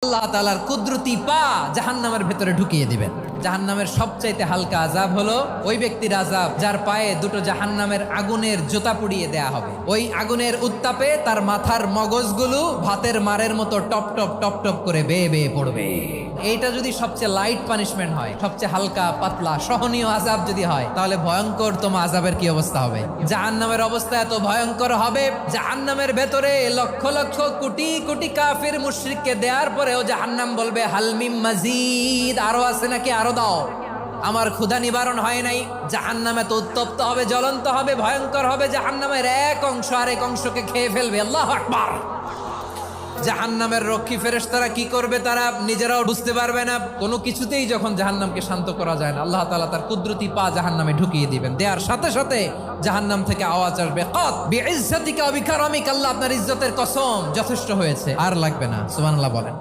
আল্লাহ তাআলার কুদরতি পা জাহান্নামের ভেতরে ঢুকিয়ে দিবেন। জাহান্নামের সবচাইতে হালকা আযাব হলো ওই ব্যক্তির আযাব যার পায়ে দুটো জাহান্নামের আগুনের জুতা পুড়িয়ে দেয়া হবে। ওই আগুনের উত্তাপে তার মাথার মগজগুলো ভাতের মারের মতো টপ টপ টপ টপ করে বেয়ে বেয়ে পড়বে। এইটা যদি সবচেয়ে লাইট পানিশমেন্ট হয়, সবচেয়ে হালকা পাতলা সহনীয় আযাব যদি হয়, তাহলে ভয়ঙ্করতম আযাবের কি অবস্থা হবে? জাহান্নামের অবস্থা এত ভয়ঙ্কর হবে, জাহান্নামের ভেতরে লক্ষ লক্ষ কোটি কোটি কাফির মুশরিককে দেওয়ার পরেও জাহান্নাম বলবে হালমিম মাজিদ, আরো আছে নাকি, আরো দাও, আমার ক্ষুধা নিবারণ হয় নাই। জাহান্নামে তো উত্তপ্ত হবে, জ্বলন্ত হবে, ভয়ঙ্কর হবে। জাহান্নামের এক অংশ আরেক অংশকে খেয়ে ফেলবে। আল্লাহু আকবার। জাহান্নামের রক্ষী ফেরেশতারা কি করবে তারা নিজেরাও বুঝতে পারবে না। কোনো কিছুতেই যখন জাহান্নামকে শান্ত করা যায় না, আল্লাহ তাআলা তার কুদরতি পা জাহান্নামে ঢুকিয়ে দিবেন। দেওয়ার সাথে সাথে জাহান্নাম থেকে আওয়াজ আসবে, কাত বিইজ্জাতিকা ওয়া বিকারামিকা, আল্লাহ আপনার ইজ্জতের কসম, যথেষ্ট হয়েছে, আর লাগবে না। সুবহানাল্লাহ বলেন।